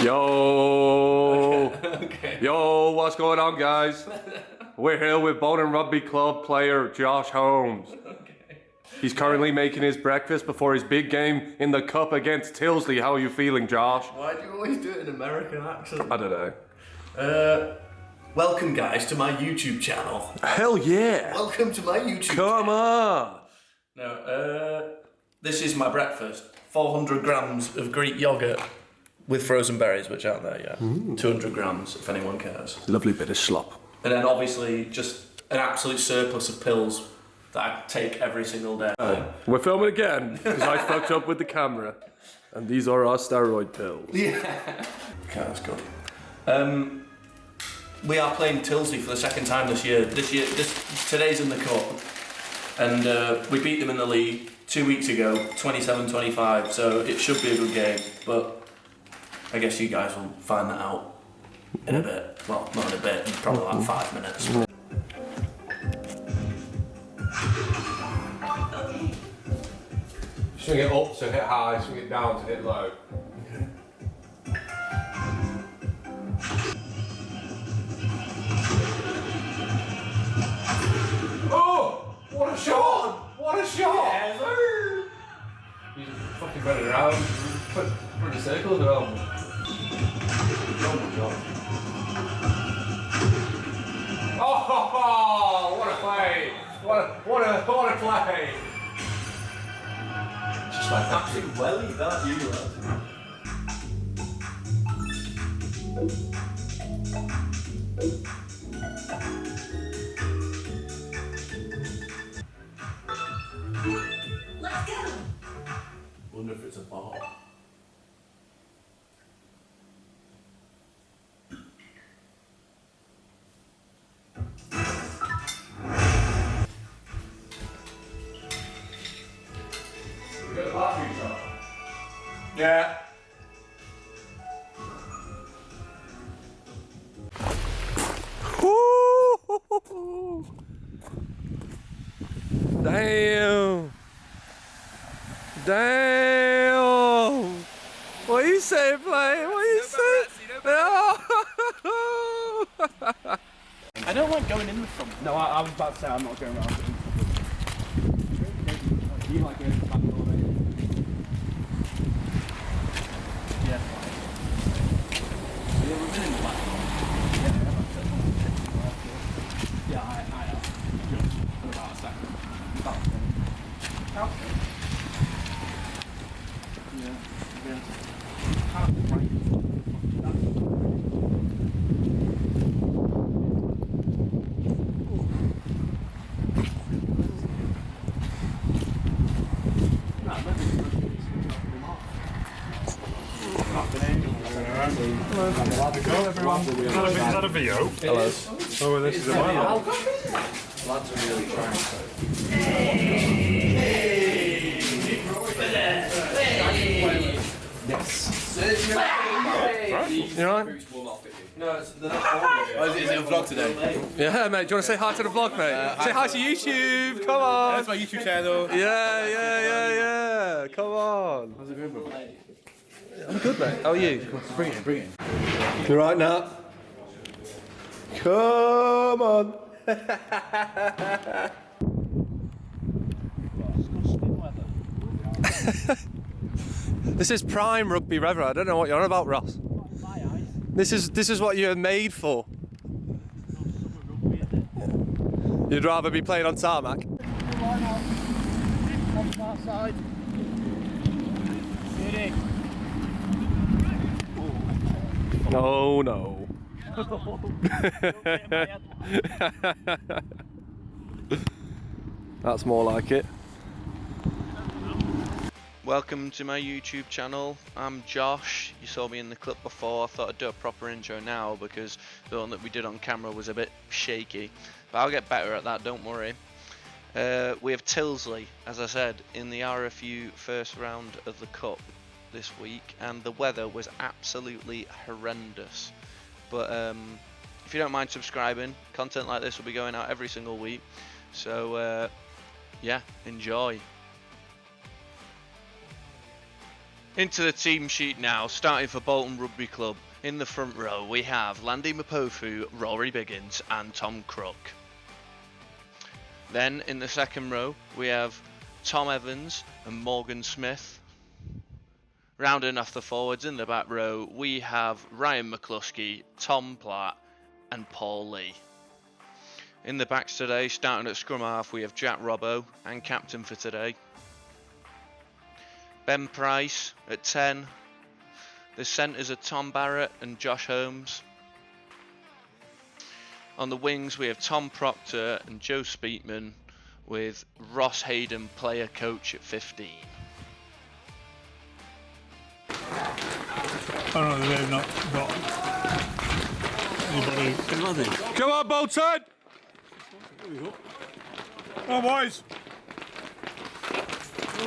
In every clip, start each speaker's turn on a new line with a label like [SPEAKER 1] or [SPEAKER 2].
[SPEAKER 1] Yo!
[SPEAKER 2] Okay.
[SPEAKER 1] Yo, what's going on, guys? We're here with Bowden Rugby Club player Josh Holmes.
[SPEAKER 2] Okay.
[SPEAKER 1] He's currently making his breakfast before his big game in the cup against Tydesley. How are you feeling, Josh?
[SPEAKER 2] Why do you always do it in American accent?
[SPEAKER 1] I don't know.
[SPEAKER 2] Welcome, guys, to my YouTube channel.
[SPEAKER 1] Hell yeah!
[SPEAKER 2] Welcome to my YouTube
[SPEAKER 1] Come on!
[SPEAKER 2] No, this is my breakfast. 400 grams of Greek yogurt with frozen berries, which aren't there yet. 200 grams, if anyone cares.
[SPEAKER 1] Lovely bit of slop.
[SPEAKER 2] And then obviously just an absolute surplus of pills that I take every single day.
[SPEAKER 1] We're filming again because I fucked up with the camera. And these are our steroid pills.
[SPEAKER 2] Yeah. Okay, that's good. We are playing Tydesley for the second time this year. Today's in the cup. And we beat them in the league 2 weeks ago, 27-25, so it should be a good game. But I guess you guys will find that out in a bit. Well, not in a bit, in probably like 5 minutes.
[SPEAKER 1] Swing it up to hit high, swing it down to hit low.
[SPEAKER 2] Okay.
[SPEAKER 1] Oh! What a shot! What a shot!
[SPEAKER 2] Yes, sir.
[SPEAKER 1] You fucking run it around. Put the circles around. Oh, what a play! What a play!
[SPEAKER 2] Just like absolute welly, that you lad.
[SPEAKER 3] Let's go!
[SPEAKER 2] Wonder if it's a ball.
[SPEAKER 1] Yeah. Damn. Damn. What you say, play? What you say?
[SPEAKER 4] I don't like going in the front. No, I was about to say I'm not going around. You like going to the back door, mate? Yeah. Yeah, we've been in the back door. Yeah, I have. Just for about a second. About a second. Yeah. Kind of right.
[SPEAKER 5] Hello everyone. Is that a VO?
[SPEAKER 1] Hello.
[SPEAKER 5] Oh, well, this is a while.
[SPEAKER 2] Lads are really trying.
[SPEAKER 4] Yes.
[SPEAKER 1] You alright?
[SPEAKER 2] No, it's the next one.
[SPEAKER 4] Is it a vlog today?
[SPEAKER 1] Yeah, mate. Do you want to say hi to the vlog, mate? Say hi to YouTube. Come on.
[SPEAKER 4] That's my YouTube channel.
[SPEAKER 1] Yeah. Come on.
[SPEAKER 4] How's it going, bro?
[SPEAKER 1] I'm good, mate. How are you?
[SPEAKER 4] Bring it in.
[SPEAKER 1] You right now? Come on. This is prime rugby weather. I don't know what you're on about, Ross. This is what you're made for. You'd rather be playing on tarmac? Oh no. That's more like it.
[SPEAKER 6] Welcome to my YouTube channel. I'm Josh. You saw me in the clip before. I thought I'd do a proper intro now because the one that we did on camera was a bit shaky. But I'll get better at that, don't worry. We have Tydesley, as I said, in the RFU first round of the Cup this week, and the weather was absolutely horrendous. But if you don't mind subscribing, content like this will be going out every single week. So yeah, enjoy. Into the team sheet now, starting for Bolton Rugby Club. In the front row, we have Landy Mapofu, Rory Biggins, and Tom Crook. Then in the second row, we have Tom Evans and Morgan Smith. Rounding off the forwards in the back row, we have Ryan McCluskey, Tom Platt, and Paul Lee. In the backs today, starting at scrum half, we have Jack Robbo, and captain for today. Ben Price at 10. The centres are Tom Barrett and Josh Holmes. On the wings, we have Tom Proctor and Joe Speakman, with Ross Hayden, player coach, at 15.
[SPEAKER 5] I don't know, they've not got anybody.
[SPEAKER 1] Come on, Bolton!
[SPEAKER 5] Come on, boys.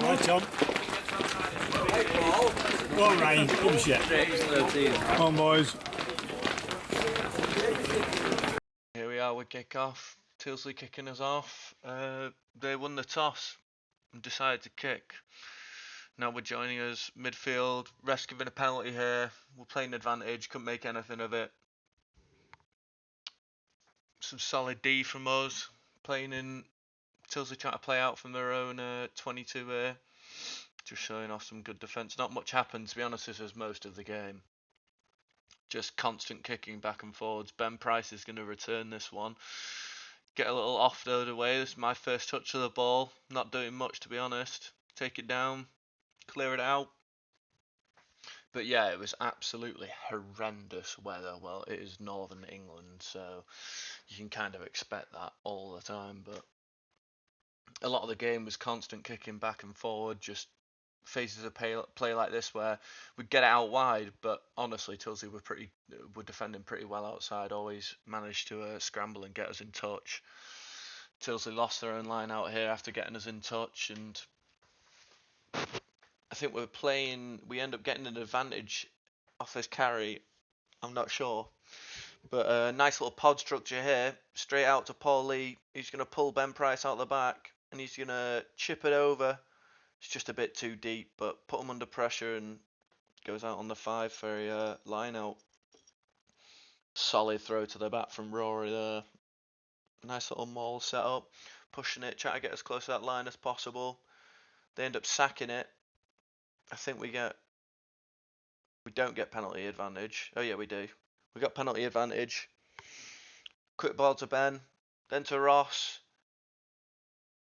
[SPEAKER 5] Right, Tom. All right, come shit. Come on, boys.
[SPEAKER 6] Here we are with kick-off. Tydesley kicking us off. They won the toss and decided to kick. Now we're joining us midfield. Rest giving a penalty here. We're playing advantage. Couldn't make anything of it. Some solid D from us. Playing in Tydesley trying to play out from their own 22 here. Just showing off some good defence. Not much happened, to be honest. This was most of the game. Just constant kicking back and forwards. Ben Price is going to return this one. Get a little offload away. This is my first touch of the ball. Not doing much, to be honest. Take it down. Clear it out. But yeah, it was absolutely horrendous weather. Well, it is northern England, so you can kind of expect that all the time. But a lot of the game was constant kicking back and forward. Just phases of play like this where we'd get it out wide, but honestly, Tydesley were defending pretty well outside. Always managed to scramble and get us in touch. Tydesley lost their own line out here after getting us in touch, and I think we end up getting an advantage off this carry. I'm not sure, but a nice little pod structure here, straight out to Paul Lee. He's going to pull Ben Price out the back, and he's going to chip it over. It's just a bit too deep, but put him under pressure and goes out on the 5 for a line out. Solid throw to the back from Rory there. Nice little maul set up, pushing it, trying to get as close to that line as possible. They end up sacking it. I think we don't get penalty advantage. Oh yeah, we do. We got penalty advantage. Quick ball to Ben, then to Ross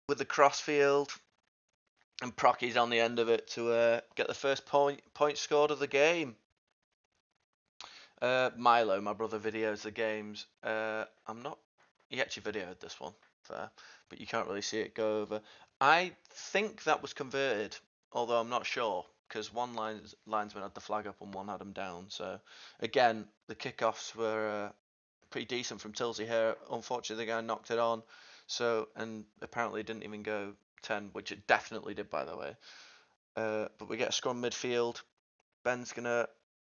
[SPEAKER 6] with the crossfield. And Procky's on the end of it to get the first point scored of the game. Milo, my brother, videos the games. He actually videoed this one, fair, but you can't really see it go over. I think that was converted, although I'm not sure, because one linesman had the flag up and one had him down. So, again, the kickoffs were pretty decent from Tydesley here. Unfortunately, the guy knocked it on, and apparently didn't even go 10, which it definitely did, by the way. But we get a scrum midfield. Ben's gonna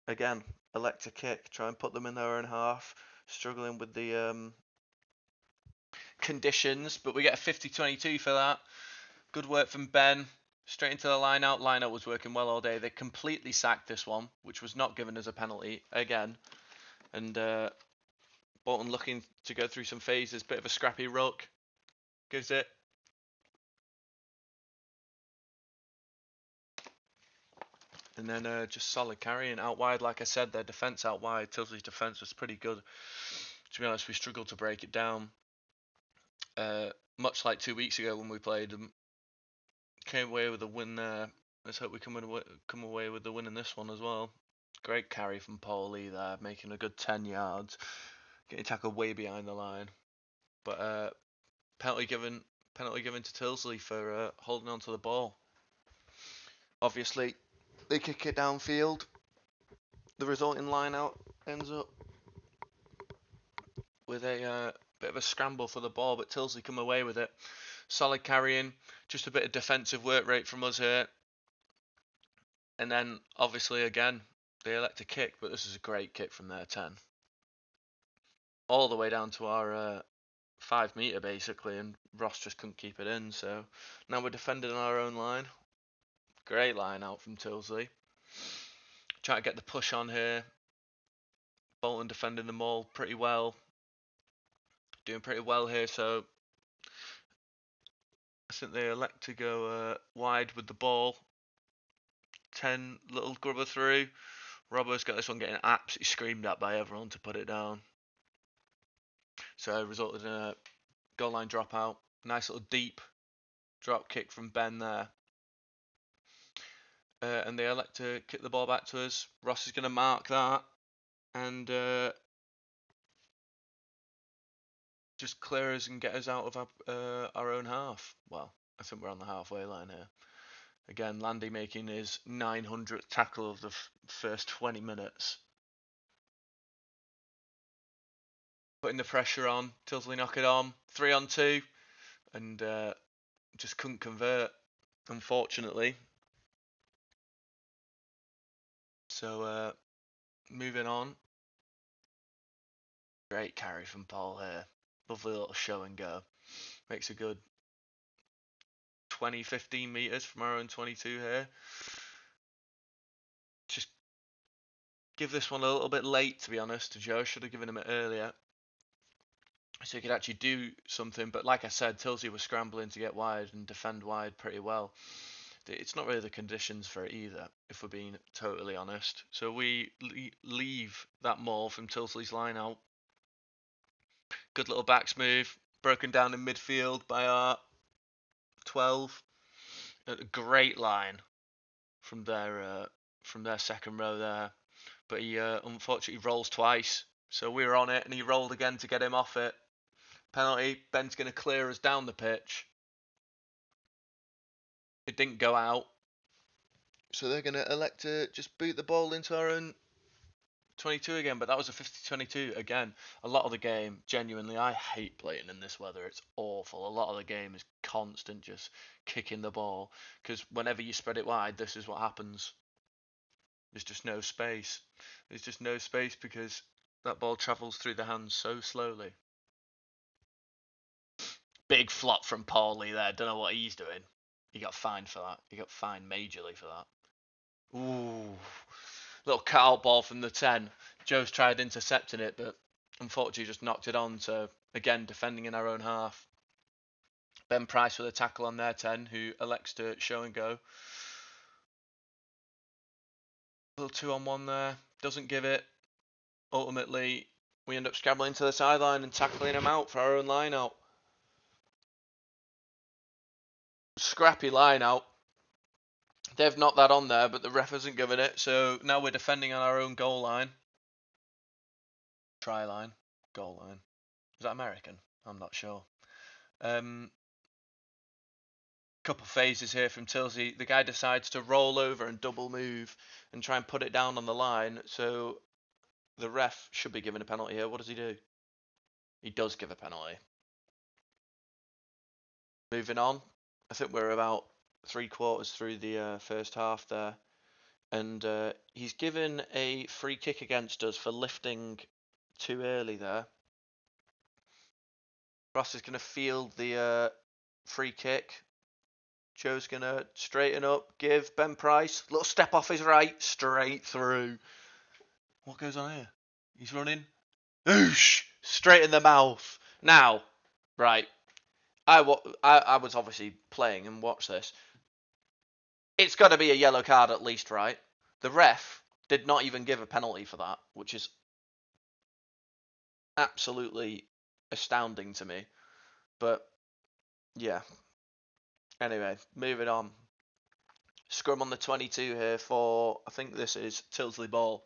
[SPEAKER 6] again elect a kick, try and put them in their own half. Struggling with the conditions, but we get a 50-22 for that. Good work from Ben. Straight into the line out. Line out was working well all day. They completely sacked this one, which was not given as a penalty again. And Bolton looking to go through some phases. Bit of a scrappy ruck. Gives it. And then just solid carrying out wide. Like I said, their defence out wide. Tydesley's defence was pretty good. To be honest, we struggled to break it down. Much like 2 weeks ago when we played them. Came away with a win there. Let's hope we come away with the win in this one as well. Great carry from Paul Lee there, making a good 10 yards. Getting tackled way behind the line. But penalty given to Tydesley for holding on to the ball. Obviously, they kick it downfield. The resulting line out ends up with a bit of a scramble for the ball, but Tydesley come away with it. Solid carrying, just a bit of defensive work rate from us here. And then, obviously, again, they elect a kick, but this is a great kick from their 10. All the way down to our 5 metre, basically, and Ross just couldn't keep it in. So now we're defending our own line. Great line out from Tydesley. Trying to get the push on here. Bolton defending the maul pretty well. Doing pretty well here, so I think they elect to go wide with the ball. 10 little grubber through. Robbo's got this one getting absolutely screamed at by everyone to put it down. So it resulted in a goal line dropout. Nice little deep drop kick from Ben there. And they elect to kick the ball back to us. Ross is going to mark that and just clear us and get us out of our own half. Well, I think we're on the halfway line here. Again, Landy making his 900th tackle of the first 20 minutes. Putting the pressure on. Tydesley knock it on. 3-on-2. And just couldn't convert, unfortunately. So, moving on. Great carry from Paul here. Lovely little show and go. Makes a good 20-15 metres from our own 22 here. Just give this one a little bit late, to be honest, to Joe. Should have given him it earlier, so he could actually do something. But like I said, Tydesley was scrambling to get wide and defend wide pretty well. It's not really the conditions for it either, if we're being totally honest. So we leave that maul from Tydesley's line out. Good little backs move. Broken down in midfield by our 12. A great line from their second row there. But he unfortunately rolls twice. So we were on it and he rolled again to get him off it. Penalty. Ben's going to clear us down the pitch. It didn't go out. So they're going to elect to just boot the ball into our own 22 again. But that was a 50-22 again. A lot of the game, genuinely, I hate playing in this weather. It's awful. A lot of the game is constant just kicking the ball. Because whenever you spread it wide, this is what happens. There's just no space. There's just no space because that ball travels through the hands so slowly. Big flop from Paulie there. Don't know what he's doing. He got fined for that. He got fined majorly for that. Ooh. Little cut-out ball from the 10. Joe's tried intercepting it, but unfortunately just knocked it on. So, again, defending in our own half. Ben Price with a tackle on their 10, who elects to show and go. Little 2-on-1 there. Doesn't give it. Ultimately, we end up scrabbling to the sideline and tackling him out for our own line out. Scrappy line out. They've knocked that on there, but the ref hasn't given it. So now we're defending on our own goal line. Try line. Goal line. Is that American? I'm not sure. Couple phases here from Tydesley. The guy decides to roll over and double move and try and put it down on the line. So the ref should be given a penalty here. What does he do? He does give a penalty. Moving on. I think we're about 3/4 through the first half there. And he's given a free kick against us for lifting too early there. Ross is going to field the free kick. Joe's going to straighten up, give Ben Price a little step off his right, straight through. What goes on here? He's running. Oosh! Straight in the mouth. Now, right. I was obviously playing and watched this. It's got to be a yellow card at least, right? The ref did not even give a penalty for that, which is absolutely astounding to me. But, yeah. Anyway, moving on. Scrum on the 22 here for, I think this is Tydesley ball.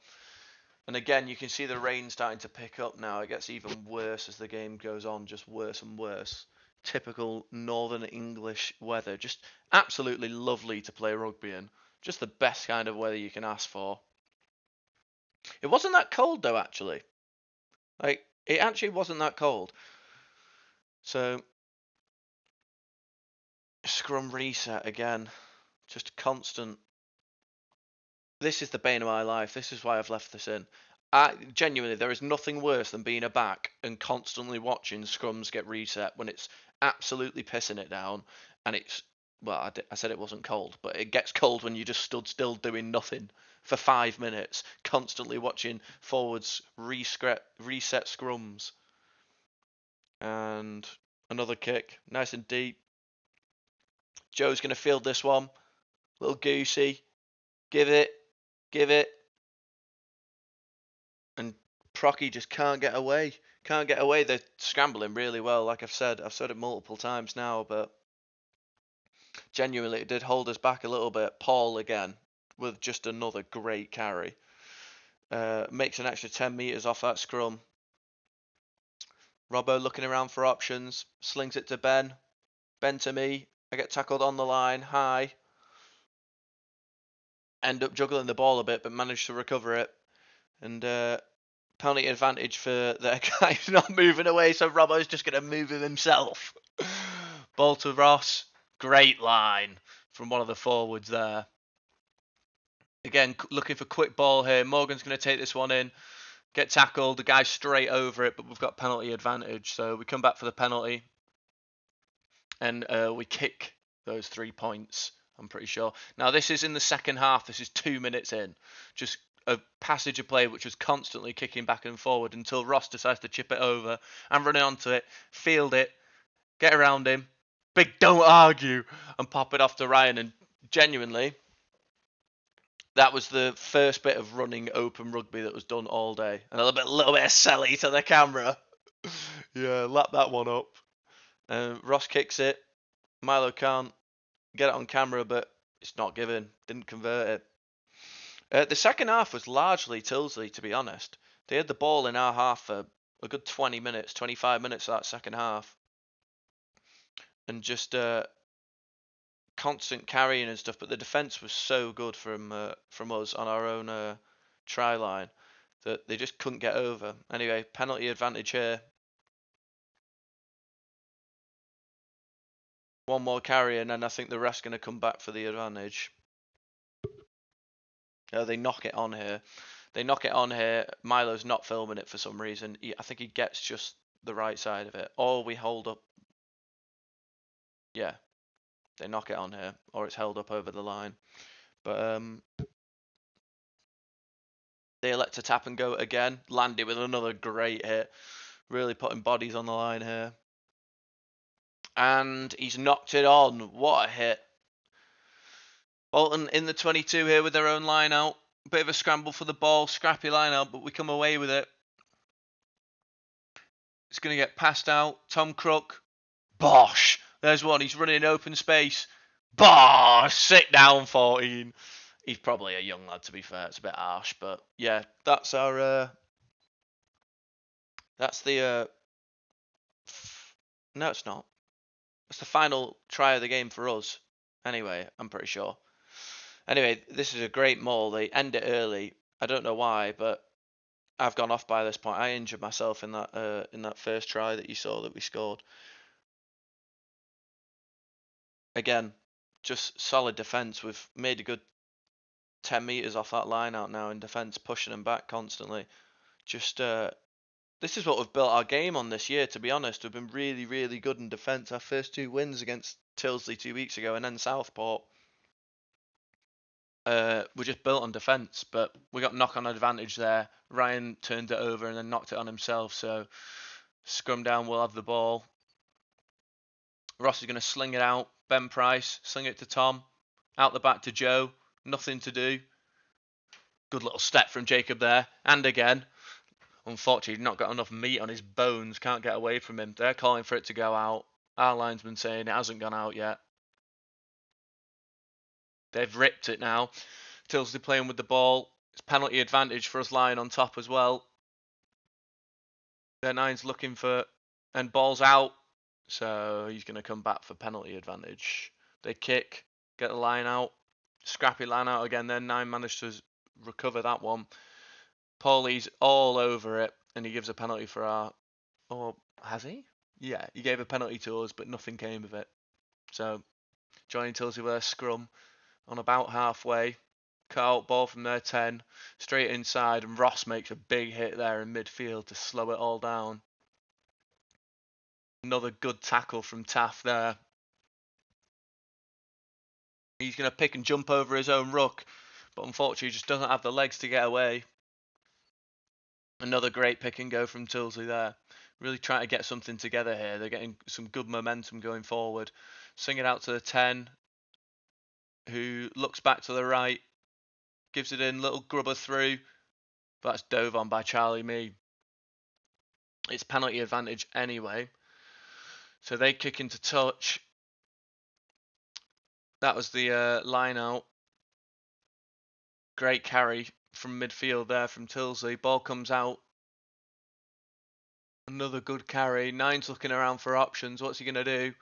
[SPEAKER 6] And again, you can see the rain starting to pick up now. It gets even worse as the game goes on, just worse and worse. Typical Northern English weather. Just absolutely lovely to play rugby in. Just the best kind of weather you can ask for. It wasn't that cold though, actually. Like, it actually wasn't that cold. So, scrum reset again. Just constant. This is the bane of my life. This is why I've left this in. Genuinely, there is nothing worse than being a back and constantly watching scrums get reset when it's absolutely pissing it down and it's well, I said it wasn't cold, but it gets cold when you just stood still doing nothing for 5 minutes, constantly watching forwards reset scrums. And another kick, nice and deep. Joe's going to field this one. Little goosey. Give it. And Procky just can't get away. They're scrambling really well, like I've said it multiple times now, but genuinely it did hold us back a little bit. Paul again with just another great carry. Makes an extra 10 metres off that scrum. Robbo looking around for options. Slings it to Ben. Ben to me. I get tackled on the line. High. End up juggling the ball a bit, but managed to recover it. And penalty advantage for their guy not moving away, so Robbo's just going to move him himself. Ball to Ross. Great line from one of the forwards there. Again, looking for quick ball here. Morgan's going to take this one in. Get tackled. The guy's straight over it, but we've got penalty advantage. So we come back for the penalty. And we kick those 3 points, I'm pretty sure. Now, this is in the second half. This is 2 minutes in. Just a passage of play which was constantly kicking back and forward until Ross decides to chip it over and run onto it, field it, get around him, big don't argue, and pop it off to Ryan. And genuinely, that was the first bit of running open rugby that was done all day. And a little bit of selly to the camera. Yeah, lap that one up. Ross kicks it. Milo can't get it on camera, but it's not given. Didn't convert it. The second half was largely Tydesley, to be honest. They had the ball in our half for a good 20 minutes, 25 minutes of that second half. And just constant carrying and stuff. But the defence was so good from us on our own try line that they just couldn't get over. Anyway, penalty advantage here. One more carry, and then I think the rest going to come back for the advantage. They knock it on here. Milo's not filming it for some reason. I think he gets just the right side of it. Or we hold up. Yeah. They knock it on here. Or it's held up over the line. But they elect to tap and go again. Landy with another great hit. Really putting bodies on the line here. And he's knocked it on. What a hit. Bolton in the 22 here with their own line out. Bit of a scramble for the ball. Scrappy line out, but we come away with it. It's going to get passed out. Tom Crook. Bosh. There's one. He's running in open space. Bosh. Sit down, 14. He's probably a young lad, to be fair. It's a bit harsh, but yeah, that's our... that's the... No, it's not. It's the final try of the game for us. Anyway, I'm pretty sure. Anyway, this is a great maul. They end it early. I don't know why, but I've gone off by this point. I injured myself in that first try that you saw that we scored. Again, just solid defence. We've made a good 10 metres off that line out now in defence, pushing them back constantly. Just this is what we've built our game on this year, to be honest. We've been really, really good in defence. Our first 2 wins against Tydesley 2 weeks ago and then Southport. We're just built on defence, but we got knock-on advantage there. Ryan turned it over and then knocked it on himself, so scrum down, we'll have the ball. Ross is going to sling it out. Ben Price, sling it to Tom. Out the back to Joe. Nothing to do. Good little step from Jacob there. And again. Unfortunately, not got enough meat on his bones. Can't get away from him. They're calling for it to go out. Our linesman saying it hasn't gone out yet. They've ripped it now. Tydesley playing with the ball. It's penalty advantage for us lying on top as well. Their nine's looking for... And ball's out. So he's going to come back for penalty advantage. They kick. Get the line out. Scrappy line out again. Then 9 managed to recover that one. Paulie's all over it. And he gives a penalty for our... Or has he? Yeah, he gave a penalty to us, but nothing came of it. So joining Tydesley with a scrum on about halfway. Cut out ball from their 10. Straight inside. And Ross makes a big hit there in midfield to slow it all down. Another good tackle from Taff there. He's going to pick and jump over his own ruck, but unfortunately just doesn't have the legs to get away. Another great pick and go from Tydesley there. Really trying to get something together here. They're getting some good momentum going forward. Swing it out to the 10, who looks back to the right, gives it in, little grubber through, but that's dove on by Charlie Mee. It's penalty advantage anyway. So they kick into touch. That was the line out. Great carry from midfield there from Tydesley. Ball comes out. Another good carry. Nine's looking around for options. What's he going to do?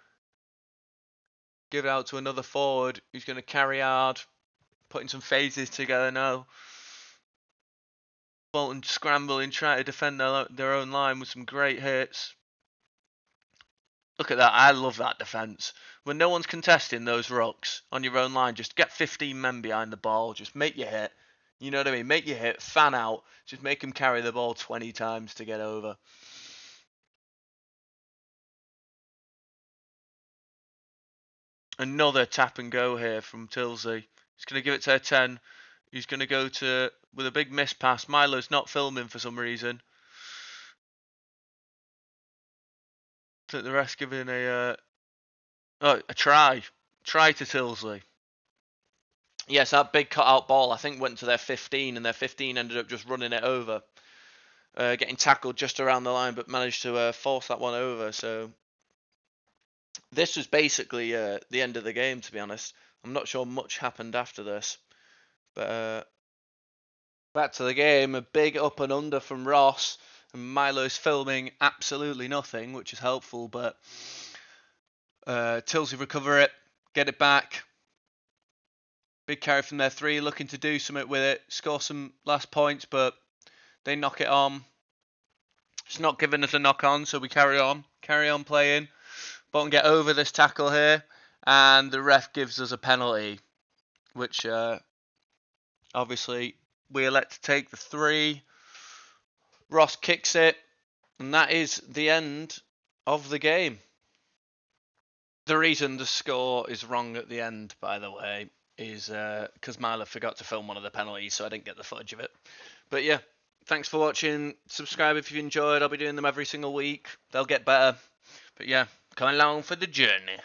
[SPEAKER 6] Give it out to another forward who's going to carry hard. Putting some phases together now. Bolton scrambling, trying to defend their own line with some great hits. Look at that. I love that defence. When no one's contesting those rucks on your own line, just get 15 men behind the ball. Just make your hit. You know what I mean? Make your hit. Fan out. Just make them carry the ball 20 times to get over. Another tap and go here from Tydesley. He's going to give it to a 10. He's going to go to with a big miss pass. Milo's not filming for some reason. I think the rest giving a try. Try to Tydesley. Yes, that big cut-out ball, I think, went to their 15, and their 15 ended up just running it over. Getting tackled just around the line, but managed to force that one over. So this was basically the end of the game, to be honest. I'm not sure much happened after this. But back to the game, a big up and under from Ross. And Milo's filming absolutely nothing, which is helpful, but Tydesley recover it, get it back. Big carry from their 3, looking to do something with it, score some last points, but they knock it on. It's not giving us a knock on, so we carry on playing. Bolton get over this tackle here, and the ref gives us a penalty, which obviously we elect to take the 3. Ross kicks it, and that is the end of the game. The reason the score is wrong at the end, by the way, is because Milo forgot to film one of the penalties, so I didn't get the footage of it. But yeah, thanks for watching. Subscribe if you enjoyed. I'll be doing them every single week. They'll get better. But yeah, come along for the journey.